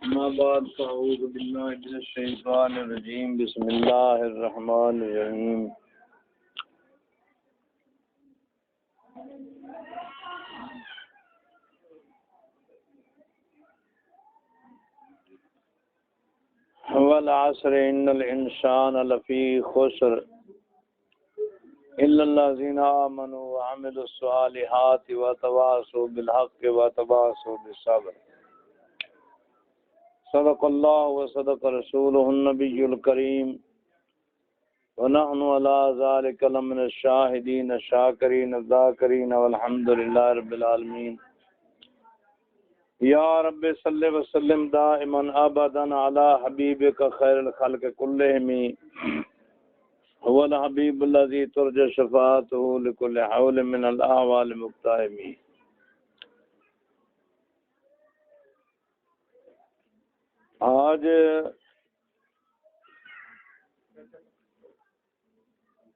اما بعد فاعوذ باللہ من الشیطان الرجیم بسم اللہ الرحمن الرحیم والعصر ان الانسان لفی خسر الا الذین آمنوا وعملوا الصالحات وتواصوا بالحق وتواصوا بالصبر صدق اللہ وصدق رسولہ النبی الکریم ونحن علی ذلک لمن الشاہدین الشاکرین الذاکرین والحمد للہ رب العالمین یا رب صلی وسلم دائما ابدا علی حبیبک خیر الخلق کلہم هو الحبیب الذی ترجى شفاعته لكل حول من الاحوال مقتحم. آج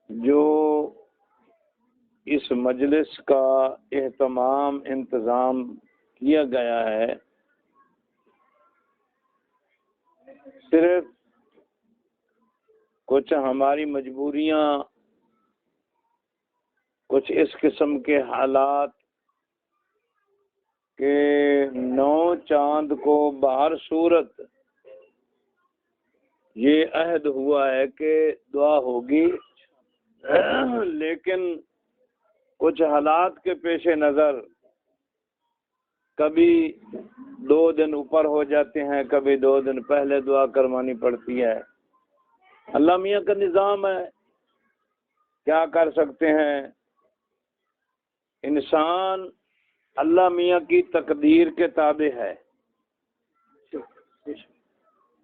جو اس مجلس کا اہتمام انتظام کیا گیا ہے صرف کچھ ہماری مجبوریاں، کچھ اس قسم کے حالات کہ نو چاند کو بہر صورت یہ عہد ہوا ہے کہ دعا ہوگی، لیکن کچھ حالات کے پیش نظر کبھی 2 دن اوپر ہو جاتے ہیں، کبھی 2 دن پہلے دعا کروانی پڑتی ہے. اللہ میاں کا نظام ہے، کیا کر سکتے ہیں. انسان اللہ میاں کی تقدیر کے تابع ہے،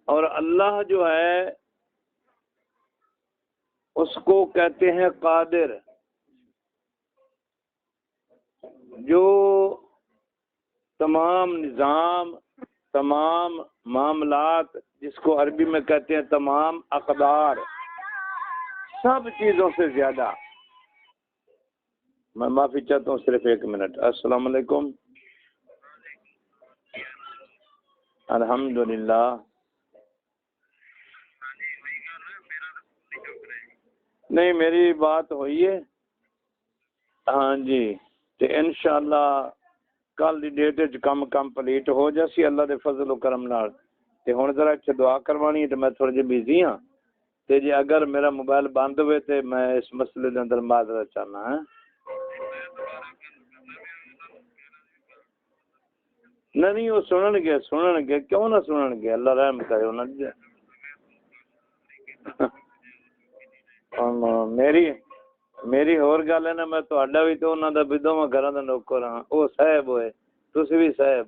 اور اللہ جو ہے اس کو کہتے ہیں قادر، جو تمام نظام، تمام معاملات، جس کو عربی میں کہتے ہیں تمام اقدار، سب چیزوں سے زیادہ. میں معافی چاہتا ہوں، صرف 1 منٹ. السلام علیکم. الحمدللہ. نہیں، میری بات ہوئی ہے. ہاں جی، تو انشاءاللہ کل the debt which come complete ہو جاسی اللہ دے فضل و کرم نال. تے ہن ذرا اچھا دعا کروانی ہے، تے میں تھوڑا جہا بزی ہاں، تے جی اگر میرا موبائل بند ہوئے تے میں اس مسئلے دے اندر معذرت چاہنا ہے. نہیں وہ سنن گے کیوں نہ سنن گے، اللہ رحم کرے انہاں دے. میری اور گل ہے نا، میں تہاڈا بھی تے انہاں دا بھی دوواں گھراں دا نوکر ہاں. او صاحب ہوئے، تسی بھی صاحب.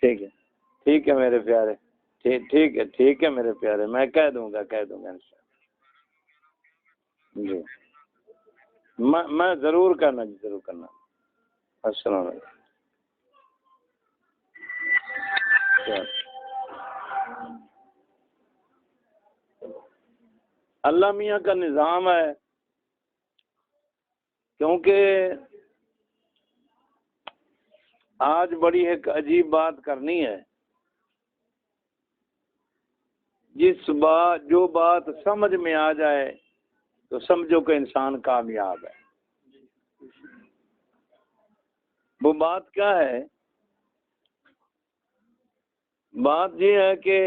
ٹھیک ہے میرے پیارے، ٹھیک ہے میرے پیارے، میں کہہ دوں گا انشاءاللہ. جی میں ضرور کرنا جی، ضرور کرنا. السلام علیکم. اللہ میاں کا نظام ہے، کیونکہ آج بڑی ایک عجیب بات کرنی ہے. جو بات سمجھ میں آ جائے تو سمجھو کہ انسان کامیاب ہے. وہ بات کیا ہے؟ بات یہ ہے کہ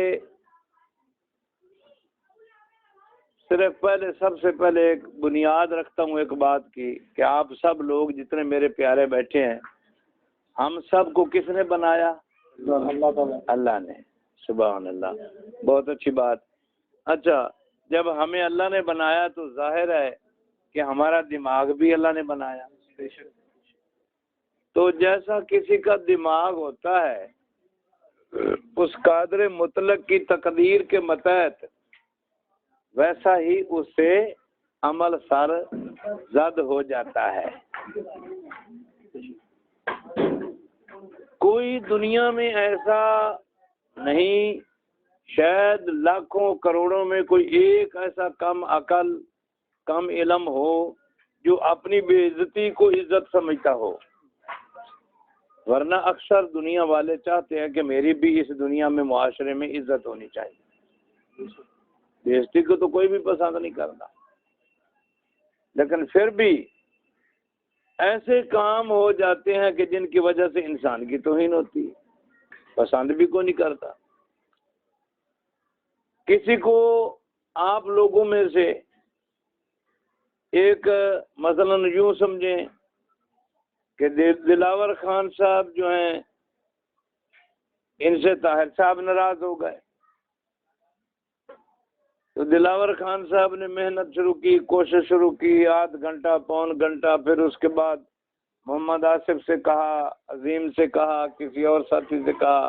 صرف سب سے پہلے ایک بنیاد رکھتا ہوں ایک بات کی، کہ آپ سب لوگ جتنے میرے پیارے بیٹھے ہیں، ہم سب کو کس نے بنایا؟ اللہ نے. سبحان اللہ، بہت اچھی بات. اچھا، جب ہمیں اللہ نے بنایا تو ظاہر ہے کہ ہمارا دماغ بھی اللہ نے بنایا. تو جیسا کسی کا دماغ ہوتا ہے، اس قادر مطلق کی تقدیر کے متحد، ویسا ہی اس سے عمل سر زد ہو جاتا ہے. کوئی دنیا میں ایسا نہیں، شاید لاکھوں کروڑوں میں کوئی ایک ایسا کم عقل، کم علم ہو جو اپنی بے عزتی کو عزت سمجھتا ہو. ورنہ اکثر دنیا والے چاہتے ہیں کہ میری بھی اس دنیا میں معاشرے میں عزت ہونی چاہیے. بےزتی کو تو کوئی بھی پسند نہیں کرتا، لیکن پھر بھی ایسے کام ہو جاتے ہیں کہ جن کی وجہ سے انسان کی توہین ہوتی ہے، پسند بھی کوئی نہیں کرتا. کسی کو آپ لوگوں میں سے ایک مثلا یوں سمجھیں کہ دلاور خان صاحب جو ہیں ان سے طاہر صاحب ناراض ہو گئے، تو دلاور خان صاحب نے محنت شروع کی، کوشش شروع کی، آدھ گھنٹہ پون گھنٹہ، پھر اس کے بعد محمد آصف سے کہا، عظیم سے کہا، کسی اور ساتھی سے کہا،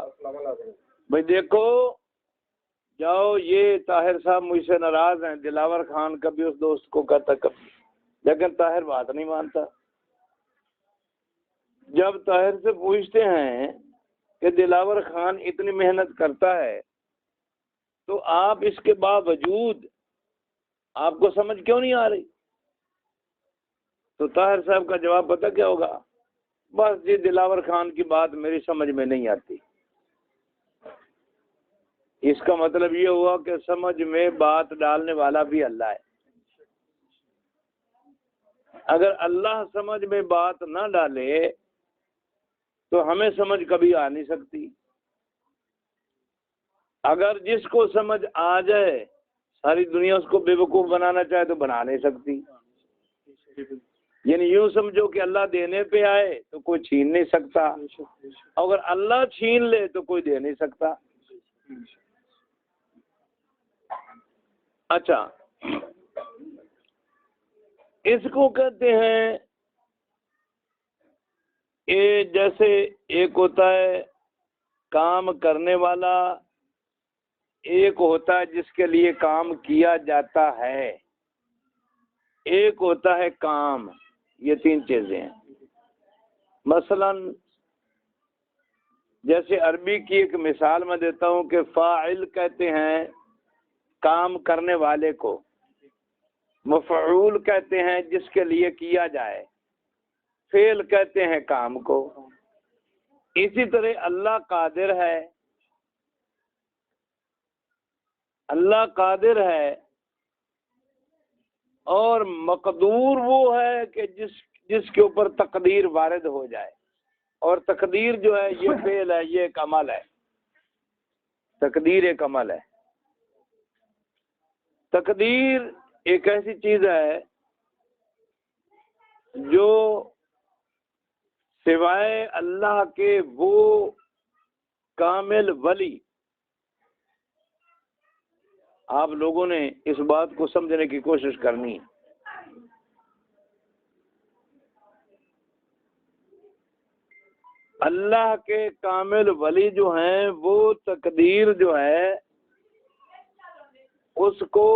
بھائی دیکھو جاؤ یہ طاہر صاحب مجھ سے ناراض ہیں. دلاور خان کبھی اس دوست کو کہتا کبھی، لیکن طاہر بات نہیں مانتا. جب طاہر سے پوچھتے ہیں کہ دلاور خان اتنی محنت کرتا ہے تو آپ اس کے باوجود آپ کو سمجھ کیوں نہیں آ رہی؟ تو طاہر صاحب کا جواب پتہ کیا ہوگا؟ بس جی دلاور خان کی بات میری سمجھ میں نہیں آتی. اس کا مطلب یہ ہوا کہ سمجھ میں بات ڈالنے والا بھی اللہ ہے. اگر اللہ سمجھ میں بات نہ ڈالے تو ہمیں سمجھ کبھی آ نہیں سکتی. اگر جس کو سمجھ آ جائے ساری دنیا اس کو بے وقوف بنانا چاہے تو بنا نہیں سکتی. یعنی یوں سمجھو کہ اللہ دینے پہ آئے تو کوئی چھین نہیں سکتا، اگر اللہ چھین لے تو کوئی دے نہیں سکتا. اچھا، اس کو کہتے ہیں یہ جیسے ایک ہوتا ہے کام کرنے والا، ایک ہوتا ہے جس کے لیے کام کیا جاتا ہے، ایک ہوتا ہے کام. یہ تین چیزیں ہیں. مثلا جیسے عربی کی ایک مثال میں دیتا ہوں کہ فاعل کہتے ہیں کام کرنے والے کو، مفعول کہتے ہیں جس کے لیے کیا جائے، فعل کہتے ہیں کام کو. اسی طرح اللہ قادر ہے، اللہ قادر ہے، اور مقدور وہ ہے کہ جس کے اوپر تقدیر وارد ہو جائے. اور تقدیر جو ہے یہ فعل ہے، یہ ایک عمل ہے. تقدیر ایک عمل ہے. تقدیر ایک ایسی چیز ہے جو سوائے اللہ کے وہ کامل ولی، آپ لوگوں نے اس بات کو سمجھنے کی کوشش کرنی ہے. اللہ کے کامل ولی جو ہیں وہ تقدیر جو ہے اس کو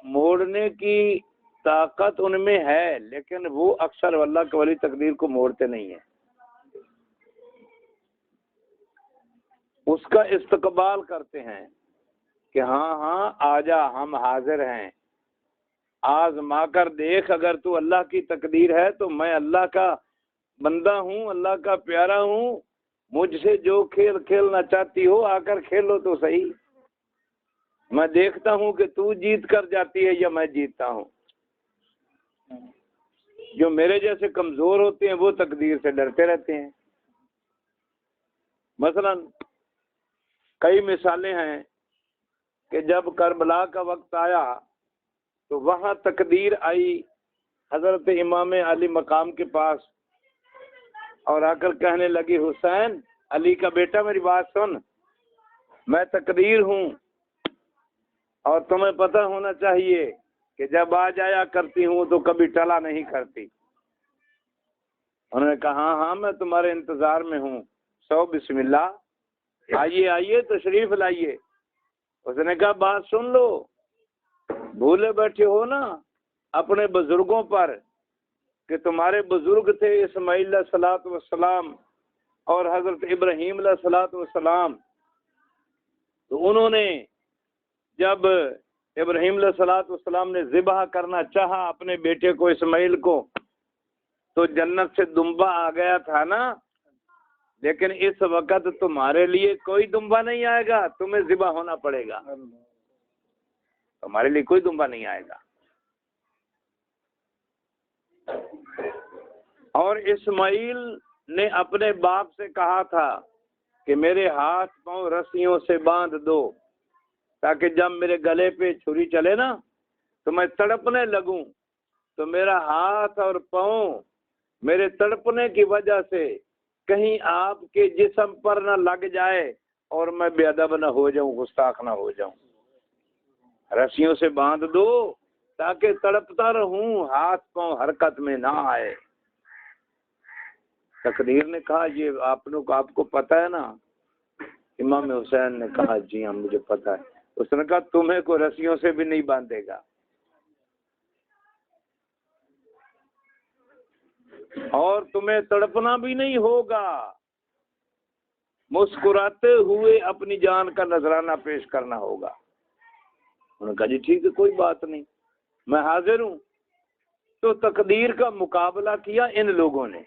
موڑنے کی طاقت ان میں ہے، لیکن وہ اکثر اللہ کے ولی تقدیر کو موڑتے نہیں ہیں. اس کا استقبال کرتے ہیں کہ ہاں ہاں آجا، ہم حاضر ہیں، آزما کر دیکھ، اگر تو اللہ کی تقدیر ہے تو میں اللہ کا بندہ ہوں، اللہ کا پیارا ہوں، مجھ سے جو کھیل کھیلنا چاہتی ہو آ کر کھیلو تو صحیح. میں دیکھتا ہوں کہ تو جیت کر جاتی ہے یا میں جیتتا ہوں. جو میرے جیسے کمزور ہوتے ہیں وہ تقدیر سے ڈرتے رہتے ہیں. مثلا کئی مثالیں ہیں کہ جب کربلا کا وقت آیا تو وہاں تقدیر آئی حضرت امام علی مقام کے پاس اور آ کر کہنے لگی حسین علی کا بیٹا میری بات سن، میں تقدیر ہوں اور تمہیں پتہ ہونا چاہیے کہ جب آ جایا کرتی ہوں تو کبھی ٹلا نہیں کرتی. انہوں نے کہا ہاں ہاں میں تمہارے انتظار میں ہوں. سو بسم اللہ، آئیے آئیے تشریف لائیے. اس نے کہا بات سن لو، بھولے بیٹھے ہو نا اپنے بزرگوں پر کہ تمہارے بزرگ تھے اسماعیل علیہ الصلوۃ والسلام اور حضرت ابراہیم علیہ الصلوۃ والسلام. تو انہوں نے جب ابراہیم علیہ الصلوۃ والسلام نے ذبح کرنا چاہا اپنے بیٹے کو اسماعیل کو تو جنت سے دمبا آ گیا تھا نا. لیکن اس وقت تمہارے لیے کوئی دمبا نہیں آئے گا، تمہیں ذبح ہونا پڑے گا، تمہارے لیے کوئی دمبا نہیں آئے گا۔ اور اسماعیل نے اپنے باپ سے کہا تھا کہ میرے ہاتھ پاؤں رسیوں سے باندھ دو تاکہ جب میرے گلے پہ چھری چلے نا تو میں تڑپنے لگوں، تو میرا ہاتھ اور پاؤں میرے تڑپنے کی وجہ سے کہیں آپ کے جسم پر نہ لگ جائے اور میں بے ادب نہ ہو جاؤں، گستاخ نہ ہو جاؤں۔ رسیوں سے باندھ دو تاکہ تڑپتا رہوں، ہاتھ پاؤں حرکت میں نہ آئے۔ تقدیر نے کہا یہ آپ کو پتہ ہے نا؟ امام حسین نے کہا جی ہاں مجھے پتہ ہے۔ اس نے کہا تمہیں کو رسیوں سے بھی نہیں باندھے گا اور تمہیں تڑپنا بھی نہیں ہوگا، مسکراتے ہوئے اپنی جان کا نذرانہ پیش کرنا ہوگا۔ انہوں نے کہا جی ٹھیک ہے کوئی بات نہیں، میں حاضر ہوں۔ تو تقدیر کا مقابلہ کیا ان لوگوں نے،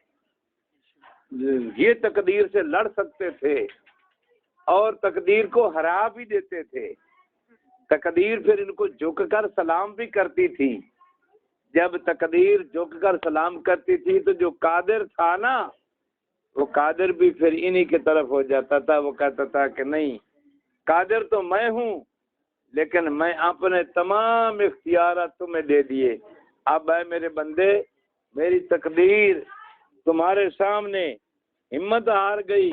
یہ تقدیر سے لڑ سکتے تھے اور تقدیر کو ہرا بھی دیتے تھے۔ تقدیر پھر ان کو جھک کر سلام بھی کرتی تھی۔ جب تقدیر جھک کر سلام کرتی تھی تو جو قادر تھا نا، وہ قادر بھی پھر انہی کی طرف ہو جاتا تھا۔ وہ کہتا تھا کہ نہیں، قادر تو میں ہوں لیکن میں اپنے تمام اختیارات تمہیں دے دیے۔ اب اے میرے بندے، میری تقدیر تمہارے سامنے ہمت ہار گئی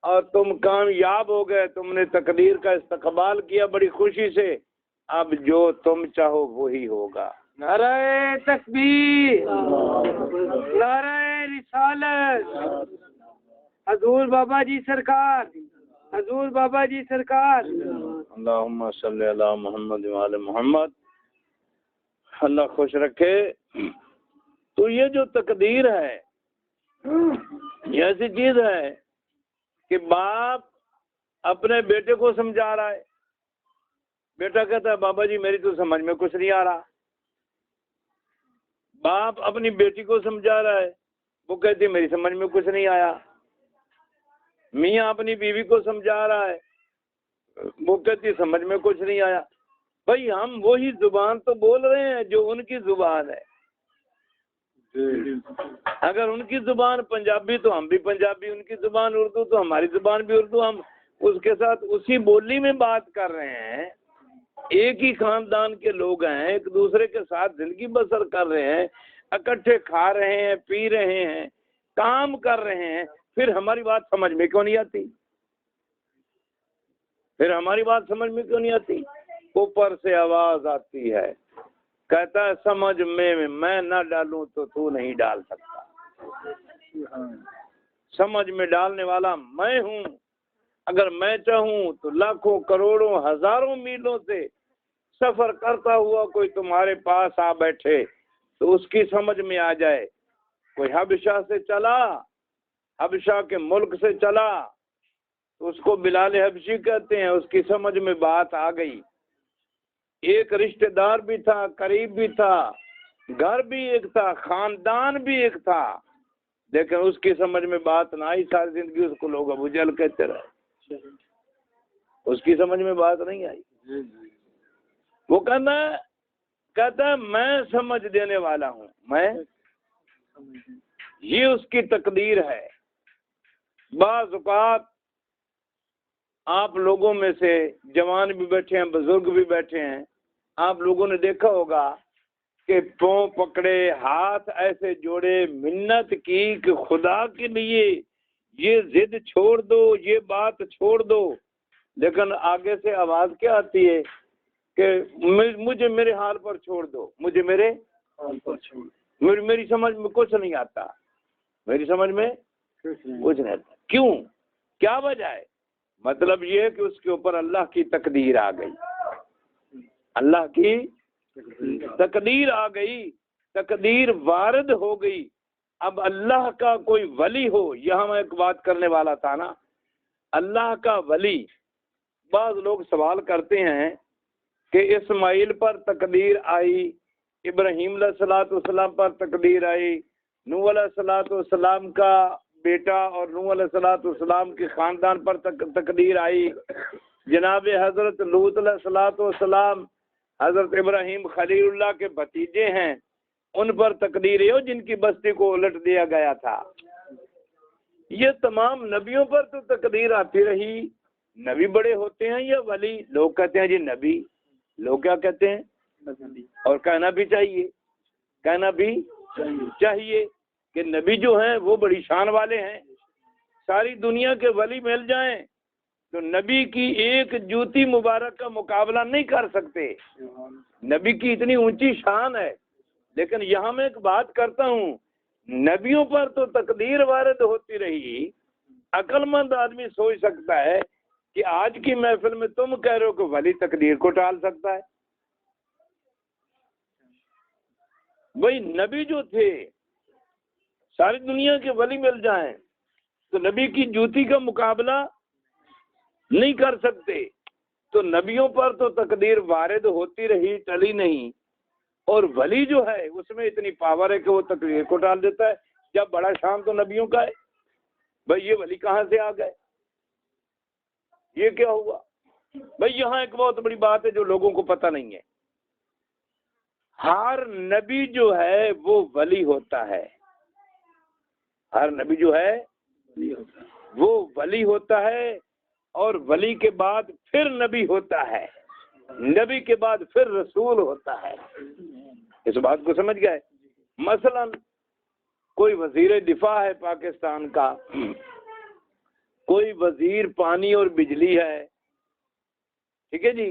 اور تم کامیاب ہو گئے، تم نے تقدیر کا استقبال کیا بڑی خوشی سے، اب جو تم چاہو وہی ہوگا۔ نعرہ تکبیر، نعرہ رسالت، حضور بابا جی سرکار، حضور بابا جی سرکار۔ اللہم صلی علی محمد وعلی محمد۔ اللہ خوش رکھے۔ تو یہ جو تقدیر ہے یہ ایسی چیز ہے کہ باپ اپنے بیٹے کو سمجھا رہا ہے، بیٹا کہتا ہے بابا جی میری تو سمجھ میں کچھ نہیں آ رہا۔ باپ اپنی بیٹی کو سمجھا رہا ہے، وہ کہتی ہے میری سمجھ میں کچھ نہیں آیا۔ میاں اپنی بیوی کو سمجھا رہا ہے، وہ کہتی ہے سمجھ میں کچھ نہیں آیا۔ بھائی ہم وہی زبان تو بول رہے ہیں جو ان کی زبان ہے۔ اگر ان کی زبان پنجابی تو ہم بھی پنجابی، ان کی زبان اردو تو ہماری زبان بھی اردو، ہم اس کے ساتھ اسی بولی میں بات کر رہے ہیں۔ ایک ہی خاندان کے لوگ ہیں، ایک دوسرے کے ساتھ زندگی بسر کر رہے ہیں، اکٹھے کھا رہے ہیں، پی رہے ہیں، کام کر رہے ہیں، پھر ہماری بات سمجھ میں کیوں نہیں آتی؟ پھر ہماری بات سمجھ میں کیوں نہیں آتی؟ اوپر سے آواز آتی ہے، کہتا ہے سمجھ میں نہ ڈالوں تو تو نہیں ڈال سکتا۔ سمجھ میں ڈالنے والا میں ہوں، اگر میں چاہوں تو لاکھوں کروڑوں ہزاروں میلوں سے سفر کرتا ہوا کوئی تمہارے پاس آ بیٹھے تو اس کی سمجھ میں آ جائے۔ کوئی حبشہ سے چلا، حبشہ کے ملک سے چلا تو اس کو بلال حبشی کہتے ہیں، اس کی سمجھ میں بات آ گئی۔ ایک رشتہ دار بھی تھا، قریب بھی تھا، گھر بھی ایک تھا، خاندان بھی ایک تھا، لیکن اس کی سمجھ میں بات نہ آئی، ساری زندگی اس کو لوگ ابو جہل کہتے رہے، اس کی سمجھ میں بات نہیں آئی۔ وہ کہتا ہے میں سمجھ دینے والا ہوں، میں، یہ اس کی تقدیر ہے۔ بعض اوقات آپ لوگوں میں سے جوان بھی بیٹھے ہیں، بزرگ بھی بیٹھے ہیں، آپ لوگوں نے دیکھا ہوگا کہ پاؤں پکڑے، ہاتھ ایسے جوڑے، منت کی کہ خدا کے لیے یہ ضد چھوڑ دو، یہ بات چھوڑ دو، لیکن آگے سے آواز کیا آتی ہے کہ مجھے میرے حال پر چھوڑ دو، مجھے میرے حال پر چھوڑ دو، میری سمجھ میں کچھ نہیں آتا، میری سمجھ میں کچھ نہیں آتا۔ کیوں؟ کیا وجہ ہے؟ مطلب یہ ہے کہ اس کے اوپر اللہ کی تقدیر آ گئی، اللہ کی تقدیر آ گئی، تقدیر وارد ہو گئی۔ اب اللہ کا کوئی ولی ہو، یہاں میں ایک بات کرنے والا تھا نا، اللہ کا ولی، بعض لوگ سوال کرتے ہیں کہ اسماعیل پر تقدیر آئی، ابراہیم علیہ الصلوۃ والسلام پر تقدیر آئی، نوح علیہ الصلوۃ والسلام کا بیٹا اور نوح علیہ السلام کے خاندان پر تقدیر آئی، جناب حضرت لوط علیہ السلام حضرت ابراہیم خلیل اللہ کے بھتیجے ہیں، ان پر تقدیر ہو جن کی بستی کو الٹ دیا گیا تھا۔ یہ تمام نبیوں پر تو تقدیر آتی رہی۔ نبی بڑے ہوتے ہیں یا ولی؟ لوگ کہتے ہیں جی نبی، لوگ کیا کہتے ہیں؟ اور کہنا بھی چاہیے، کہنا بھی چاہیے کہ نبی جو ہیں وہ بڑی شان والے ہیں۔ ساری دنیا کے ولی مل جائیں تو نبی کی ایک جوتی مبارک کا مقابلہ نہیں کر سکتے۔ نبی کی اتنی اونچی شان ہے۔ لیکن یہاں میں ایک بات کرتا ہوں، نبیوں پر تو تقدیر وارد ہوتی رہی۔ عقل مند آدمی سوچ سکتا ہے کہ آج کی محفل میں تم کہہ رہے ہو کہ ولی تقدیر کو ٹال سکتا ہے۔ وہی نبی جو تھے، ساری دنیا کے ولی مل جائیں تو نبی کی جوتی کا مقابلہ نہیں کر سکتے۔ تو نبیوں پر تو تقدیر وارد ہوتی رہی، ٹلی نہیں۔ اور ولی جو ہے اس میں اتنی پاور ہے کہ وہ تقدیر کو ٹال دیتا ہے۔ جب بڑا شان تو نبیوں کا ہے، بھائی یہ ولی کہاں سے آ گئے؟ یہ کیا ہوا؟ بھائی یہاں ایک بہت بڑی بات ہے جو لوگوں کو پتہ نہیں ہے۔ ہر نبی جو ہے وہ ولی ہوتا ہے۔ ہر نبی جو ہے وہ ولی ہوتا ہے، اور ولی کے بعد پھر نبی ہوتا ہے، نبی کے بعد پھر رسول ہوتا ہے۔ اس بات کو سمجھ گئے؟ مثلا کوئی وزیر دفاع ہے پاکستان کا، کوئی وزیر پانی اور بجلی ہے، ٹھیک ہے جی،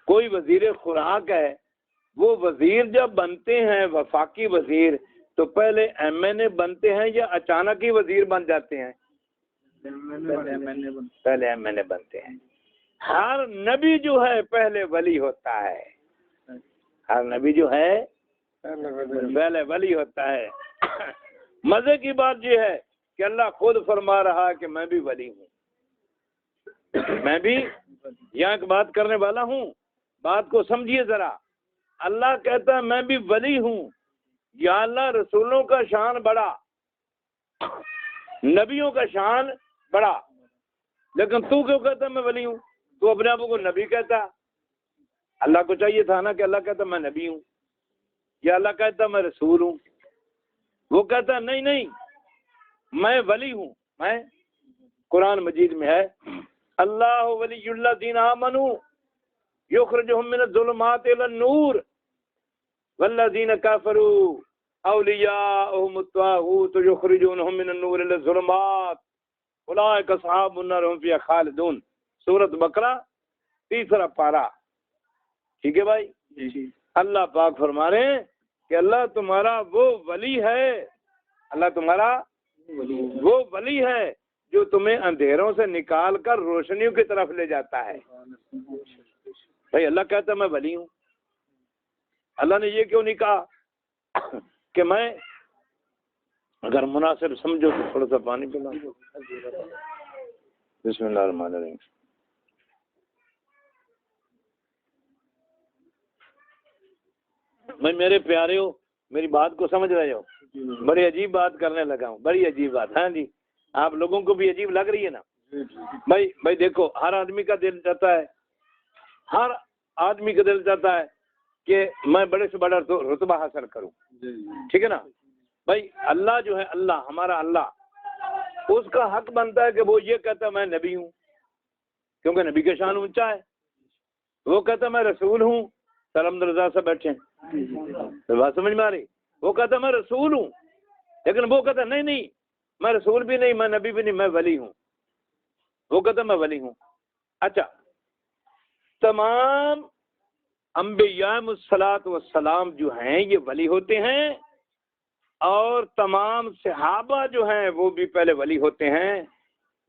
کوئی وزیر خوراک ہے۔ وہ وزیر جب بنتے ہیں وفاقی وزیر تو پہلے ایم این اے بنتے ہیں یا اچانک ہی وزیر بن جاتے ہیں؟ پہلے ایم این اے بنتے ہیں۔ ہر نبی جو ہے پہلے ولی ہوتا ہے، ہر نبی جو ہے پہلے ولی ہوتا ہے۔ مزے کی بات یہ ہے کہ اللہ خود فرما رہا ہے کہ میں بھی ولی ہوں، میں بھی یہاں ایک بات کرنے والا ہوں، بات کو سمجھیے ذرا۔ اللہ کہتا ہے میں بھی ولی ہوں۔ یا اللہ رسولوں کا شان بڑا، نبیوں کا شان بڑا، لیکن تو کیوں کہتا ہے میں ولی ہوں؟ تو اپنے آپ کو نبی کہتا۔ اللہ کو چاہیے تھا نا کہ اللہ کہتا میں نبی ہوں، یا اللہ کہتا میں رسول ہوں۔ وہ کہتا نہیں نہیں میں ولی ہوں۔ میں قرآن مجید میں ہے اللہ ولی الذین آمنوا یخرجہم من الظلمات الی النور والذین کفروا اولیاءہم الطاغوت یخرجونہم من النور الی الظلمات اولئک اصحاب النار هم فیہا خالدون۔ سورۃ بقرہ 3 پارہ، ٹھیک ہے بھائی؟ اللہ پاک فرما رہے ہیں کہ اللہ تمہارا وہ ولی ہے، اللہ تمہارا وہ ولی ہے جو تمہیں اندھیروں سے نکال کر روشنیوں کی طرف لے جاتا ہے۔ بھائی اللہ کہتا ہے میں ولی ہوں۔ اللہ نے یہ کیوں نہیں کہا کہ میں، اگر مناسب سمجھو تو تھوڑا سا پانی پلا۔ بسم اللہ الرحمن الرحیم۔ میں میرے پیارے ہو، میری بات کو سمجھ رہے ہو؟ بڑی عجیب بات کرنے لگا ہوں، بڑی عجیب بات۔ ہاں جی، آپ لوگوں کو بھی عجیب لگ رہی ہے نا؟ بھائی دیکھو، ہر آدمی کا دل چاہتا ہے، ہر آدمی کا دل چاہتا ہے کہ میں بڑے سے بڑا رتبہ حاصل کروں، ٹھیک ہے نا؟ بھائی اللہ جو ہے، اللہ ہمارا اللہ، اس کا حق بنتا ہے کہ وہ یہ کہتا ہے میں نبی ہوں، کیونکہ نبی کا شان اونچا ہے۔ وہ کہتا ہے میں رسول ہوں، سلام رضا سے بیٹھے ہیں، بات سمجھ میں آ رہی؟ وہ کہتا ہے میں رسول ہوں، لیکن وہ کہتا ہے نہیں میں رسول بھی نہیں، میں نبی بھی نہیں، میں ولی ہوں۔ وہ کہتا ہے میں ولی ہوں۔ اچھا، تمام انبیاء الصلاۃ والسلام جو ہیں یہ ولی ہوتے ہیں، اور تمام صحابہ جو ہیں وہ بھی پہلے ولی ہوتے ہیں۔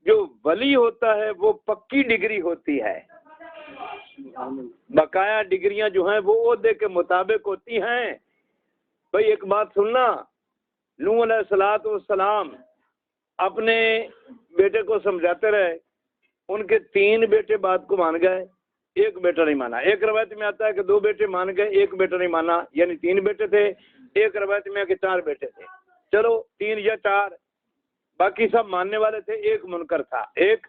جو ولی ہوتا ہے وہ پکی ڈگری ہوتی ہے، بقایا ڈگریاں جو ہیں وہ عہدے کے مطابق ہوتی ہیں۔ بھئی ایک بات سننا، نوح علیہ السلام اپنے بیٹے کو سمجھاتے رہے، ان کے 3 بیٹے بات کو مان گئے، ایک بیٹا نہیں مانا۔ ایک روایت میں آتا ہے کہ 2 بیٹے مان گئے، ایک بیٹا نہیں مانا، یعنی 3 بیٹے تھے۔ ایک روایت میں ہے کہ 4 بیٹے تھے، چلو 3 یا 4 باقی سب ماننے والے تھے، ایک منکر تھا، ایک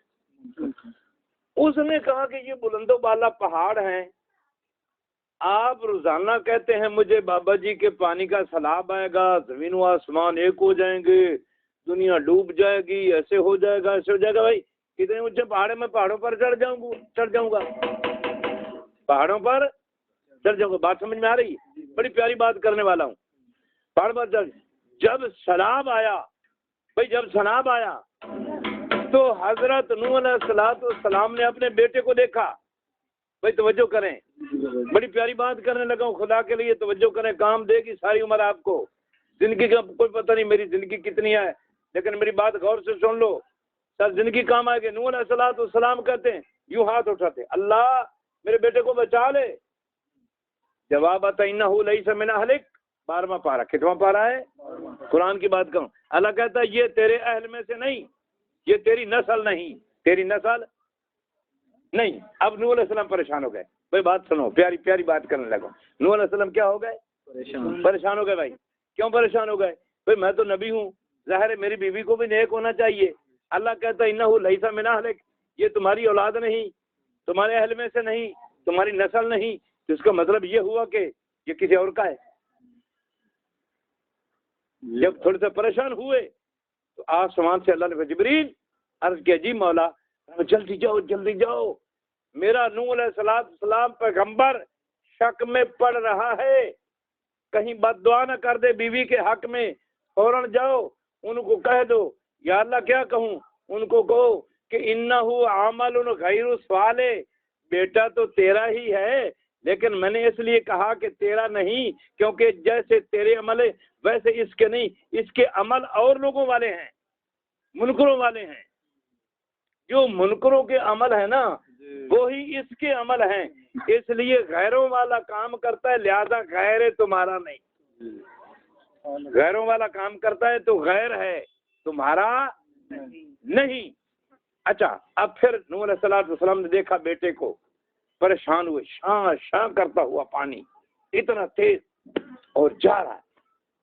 اس نے کہا کہ یہ بلند و بالا پہاڑ ہیں، آپ روزانہ کہتے ہیں مجھے بابا جی کے پانی کا سیلاب آئے گا، زمین و آسمان ایک ہو جائیں گے، دنیا ڈوب جائے گی، ایسے ہو جائے گا، ایسے ہو جائے گا۔ بھائی اتنے اونچے پہاڑ میں پہاڑوں پر چڑھ جاؤں گا پہاڑوں پر چڑھ جاؤں گا۔ بات سمجھ میں آ رہی ہے؟ بڑی پیاری بات کرنے والا ہوں۔ پہاڑ پر چڑھ، جب سیلاب آیا، بھائی جب سیلاب آیا تو حضرت نوح علیہ السلام نے اپنے بیٹے کو دیکھا۔ بھائی توجہ کریں، بڑی پیاری بات کرنے لگا ہوں، خدا کے لیے توجہ کریں، کام دے گی ساری عمر آپ کو۔ زندگی کا کوئی پتہ نہیں میری زندگی کتنی ہے، لیکن میری بات غور سے سن لو، سر زندگی کام آئے گی۔ نوح علیہ السلام کہتے ہیں، یوں ہاتھ اٹھاتے، اللہ میرے بیٹے کو بچا لے۔ جواب آتا انہ لیس من اہلک، 12واں پارہ، کتواں پارہ ہے؟ قرآن کی بات کروں۔ اللہ کہتا ہے یہ تیرے اہل میں سے نہیں، یہ تیری نسل نہیں، تیری نسل نہیں۔ اب نوح علیہ السلام پریشان ہو گئے۔ بھائی بات سنو، پیاری پیاری بات کرنے لگا۔ نوح علیہ السلام کیا ہو گئے؟ پریشان ہو گئے۔ بھائی کیوں پریشان ہو گئے؟ بھائی میں تو نبی ہوں، ظاہر ہے میری بیوی کو بھی نیک ہونا چاہیے۔ اللہ کہتا ہے انہ لیس من اہلک، یہ تمہاری اولاد نہیں، تمہارے اہل میں سے نہیں، تمہاری نسل نہیں۔ تو اس کا مطلب یہ ہوا کہ یہ کسی اور کا ہے۔ جب تھوڑے سے پریشان ہوئے تو آسمان سے اللہ نے جبریل عرض کیا، جی مولا جلدی جاؤ جلدی جاؤ، میرا نوح علیہ السلام پیغمبر شک میں پڑ رہا ہے، کہیں بد دعا نہ کر دے بیوی کے حق میں، فوراً جاؤ ان کو کہہ دو۔ یا اللہ کیا کہوں؟ ان کو کہو کہ انہ عمل غیر صالح، بیٹا تو تیرا ہی ہے لیکن میں نے اس لیے کہا کہ تیرا نہیں کیونکہ جیسے تیرے عمل ہے ویسے اس کے نہیں، اس کے عمل اور لوگوں والے ہیں، منکروں والے ہیں۔ جو منکروں کے عمل ہے نا وہی اس کے عمل ہیں، اس لیے غیروں والا کام کرتا ہے لہذا غیر ہے، تمہارا نہیں۔ غیروں والا کام کرتا ہے تو غیر ہے، تمہارا نہیں۔ اچھا اب پھر نوح علیہ السلام نے دیکھا بیٹے کو، پریشان ہوئے، شاں شاں کرتا ہوا پانی اتنا تیز اور جا رہا ہے۔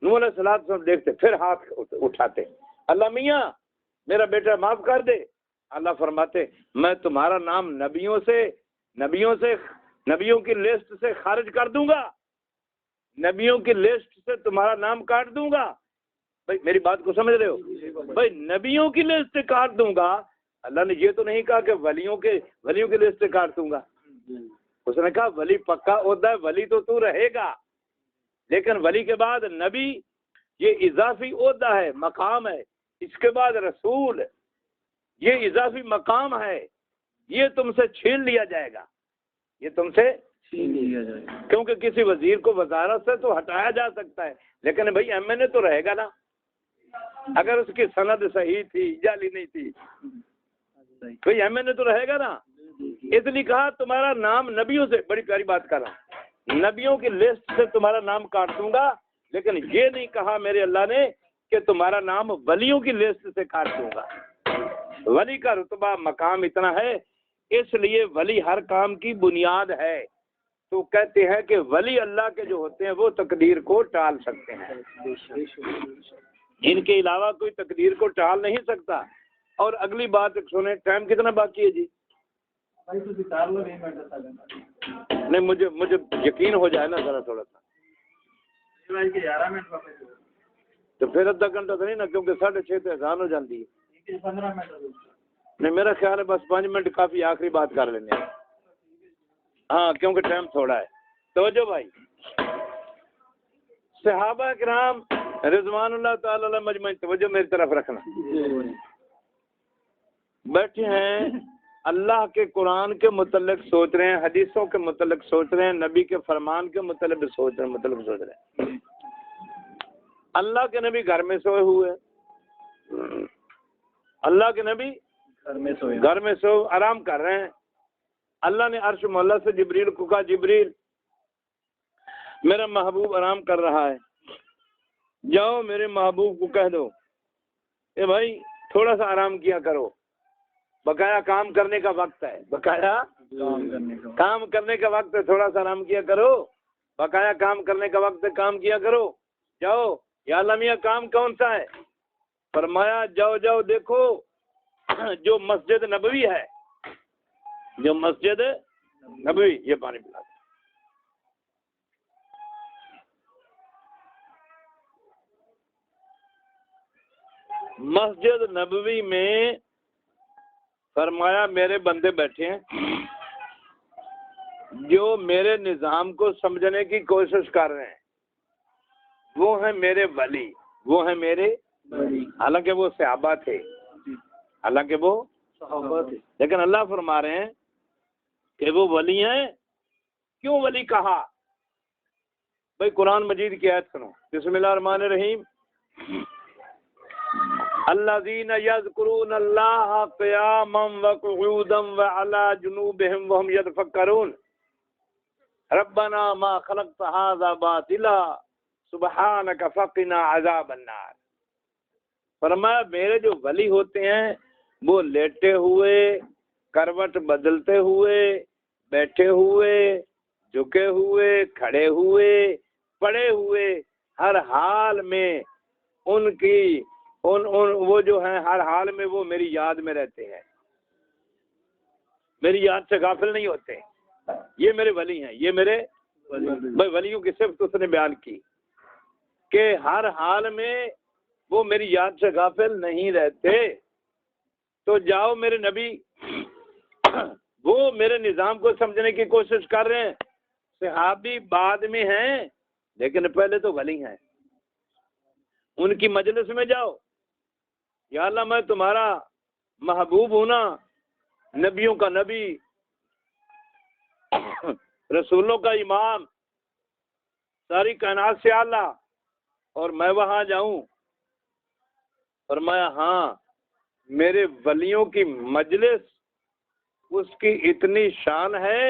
نوح علیہ السلام دیکھتے پھر ہاتھ اٹھاتے، اللہ میاں میرا بیٹا معاف کر دے۔ اللہ فرماتے میں تمہارا نام نبیوں کی لسٹ سے خارج کر دوں گا، نبیوں کی لسٹ سے تمہارا نام کاٹ دوں گا۔ بھائی میری بات کو سمجھ رہے ہو؟ بھائی نبیوں کی لسٹ سے کاٹ دوں گا، اللہ نے یہ تو نہیں کہا کہ ولیوں کی لسٹ سے کاٹ دوں گا۔ اس نے کہا ولی پکا عہدہ ہے، ولی تو رہے گا، لیکن ولی کے بعد نبی یہ اضافی عہدہ ہے، مقام ہے، اس کے بعد رسول یہ اضافی مقام ہے، یہ تم سے چھین لیا جائے گا، یہ تم سے چھین لیا جائے گا۔ کیونکہ کسی وزیر کو وزارت سے تو ہٹایا جا سکتا ہے لیکن بھائی ایم این اے تو رہے گا نا، اگر اس کی سند صحیح تھی جعلی نہیں تھی، بھائی ایم این اے تو رہے گا نا۔ اس لیے کہا تمہارا نام نبیوں سے، بڑی پیاری بات کر رہا ہوں، نبیوں کی لسٹ سے تمہارا نام کاٹ دوں گا، لیکن یہ نہیں کہا میرے اللہ نے کہ تمہارا نام ولیوں کی لسٹ سے کاٹ دوں گا۔ ولی کا رتبہ مقام اتنا ہے، اس لیے ولی ہر کام کی بنیاد ہے۔ تو کہتے ہیں کہ ولی اللہ کے جو ہوتے ہیں وہ تقدیر کو ٹال سکتے ہیں، ان کے علاوہ کوئی تقدیر کو ٹال نہیں سکتا۔ اور اگلی بات سنیں، ٹائم کتنا باقی ہے جی؟ نہیں مجھے یقین ہو جائے نا ذرا تھوڑا سا، تو پھر آدھا گھنٹہ تو نہیں نا، کیونکہ 6:30 تو اذان ہو جاتی ہے۔ 15 منٹ نہیں، میرا خیال ہے بس 5 منٹ کافی، آخری بات کر لینے ہیں، ہاں کیونکہ ٹائم تھوڑا ہے۔ توجہ بھائی، صحابہ کرام رضوان اللہ تعالی علیہ مجمعین، توجہ میری طرف رکھنا، بیٹھے ہیں اللہ کے قرآن کے متعلق سوچ رہے ہیں، حدیثوں کے متعلق سوچ رہے ہیں، نبی کے فرمان کے متعلق سوچ رہے ہیں۔ اللہ کے نبی گھر میں سوئے ہوئے، اللہ کے نبی گھر میں سو آرام کر رہے ہیں۔ اللہ نے عرش مولا سے جبریل کو کہا، جبریل میرا محبوب آرام کر رہا ہے، جاؤ میرے محبوب کو کہہ دو اے بھائی تھوڑا سا آرام کیا کرو، بقایا کام کرنے کا وقت ہے، بقایا کام کرنے کا وقت ہے، تھوڑا سا آرام کیا کرو، بقایا کام کرنے کا وقت ہے، کام کیا کرو، جاؤ۔ یا اللہ میاں کام کون سا ہے؟ فرمایا جاؤ جاؤ دیکھو جو مسجد نبوی ہے، جو مسجد نبوی، یہ پانی پلا دو۔ مسجد نبوی میں فرمایا میرے بندے بیٹھے ہیں جو میرے نظام کو سمجھنے کی کوشش کر رہے ہیں، وہ ہیں میرے ولی، وہ ہیں میرے ولی، حالانکہ وہ صحابہ تھے، حالانکہ وہ صحابہ تھے، لیکن اللہ فرما رہے ہیں کہ وہ ولی ہیں۔ کیوں ولی کہا؟ بھائی قرآن مجید کی آیت سنو، بسم اللہ الرحمن الرحیم، الذین یذکرون اللہ قیاما وقعودا وعلی جنوبہم وہم یتفکرون ربنا ما خلقت هذا باطلا سبحانک فقنا عذاب النار۔ فرمایا میرے جو ولی ہوتے ہیں وہ لیٹے ہوئے، کروٹ بدلتے ہوئے، بیٹھے ہوئے، جھکے ہوئے، کھڑے ہوئے، پڑے ہوئے، ہر حال میں ان کی وہ جو ہیں ہر حال میں وہ میری یاد میں رہتے ہیں، میری یاد سے غافل نہیں ہوتے، یہ میرے ولی ہیں، یہ میرے بھائی ولیوں کی صفت اس نے بیان کی کہ ہر حال میں وہ میری یاد سے غافل نہیں رہتے۔ تو جاؤ میرے نبی، وہ میرے نظام کو سمجھنے کی کوشش کر رہے ہیں، صحابی بعد میں ہیں لیکن پہلے تو ولی ہیں، ان کی مجلس میں جاؤ، یا اللہ میں تمہارا محبوب ہوں نا، نبیوں کا نبی، رسولوں کا امام، ساری کائنات سے اعلیٰ، اور میں وہاں جاؤں؟ فرمایا ہاں، میرے ولیوں کی مجلس اس کی اتنی شان ہے،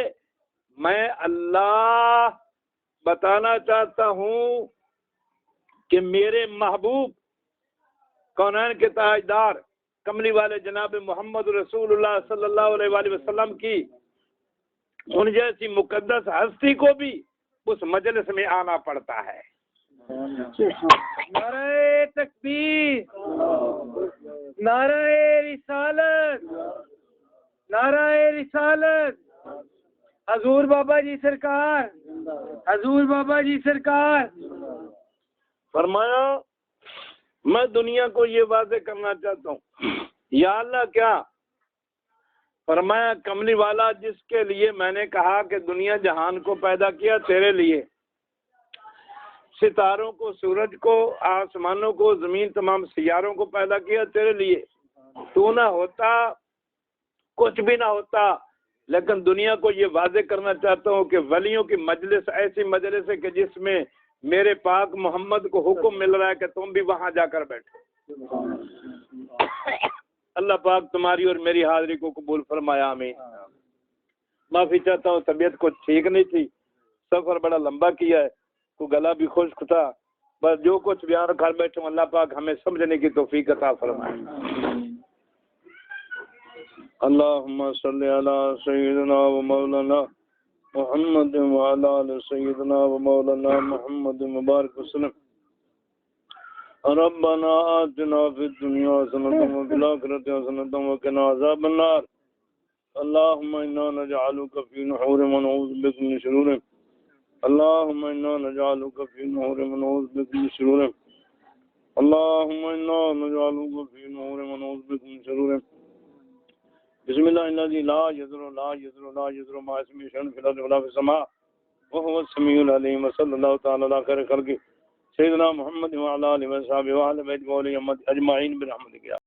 میں اللہ بتانا چاہتا ہوں کہ میرے محبوب کونین کے تاجدار کملی والے جناب محمد رسول اللہ صلی اللہ علیہ وآلہ وسلم کی ان جیسی مقدس ہستی کو بھی اس مجلس میں آنا پڑتا ہے۔ نعرہ تکبیر، نعرہ رسالت، نعرہ رسالت، حضور بابا جی سرکار، حضور بابا جی سرکار۔ فرمایا میں دنیا کو یہ واضح کرنا چاہتا ہوں، یا اللہ کیا؟ فرمایا کملی والا جس کے لیے میں نے کہا کہ دنیا جہان کو پیدا کیا تیرے لیے، ستاروں کو، سورج کو، آسمانوں کو، زمین، تمام سیاروں کو پیدا کیا تیرے لیے، تو نہ ہوتا کچھ بھی نہ ہوتا، لیکن دنیا کو یہ واضح کرنا چاہتا ہوں کہ ولیوں کی مجلس ایسی مجلس ہے کہ جس میں میرے پاک محمد کو حکم مل رہا ہے کہ تم بھی وہاں جا کر بیٹھو۔ اللہ پاک تمہاری اور میری حاضری کو قبول فرمایا، آمین۔ معافی چاہتا ہوں، طبیعت کو ٹھیک نہیں تھی، سفر بڑا لمبا کیا ہے، تو گلا بھی خشک تھا، بس جو کچھ بیان کر بیٹھے ہوں اللہ پاک ہمیں سمجھنے کی توفیق عطا فرمائے۔ اللہم صلی علی سیدنا و مولانا محمد وعلی آل سیدنا و مولانا محمد مبارک وسلم۔ ربنا آتنا فی الدنیا حسنۃ وفی الآخرۃ حسنۃ وقنا عذاب النار۔ اللہم انا نجعلک فی نحور من نعوذ بک من شرورہم، اللہم انا نجعلک فی نحور من نعوذ بک من شرورہم، اللہم انا نجعلک فی نحور من نعوذ بک من شرورہم۔ بسم اللہ الذی لا یضر لا یضر لا یضر مع اسمہ شیء فی الارض ولا فی السماء وهو السمیع العلیم۔ وصلی اللہ تعالی علی خیر خلقہ سیدنا محمد وعلی آلہ وصحبہ وعلی بیتہ اجمعین برحمتک۔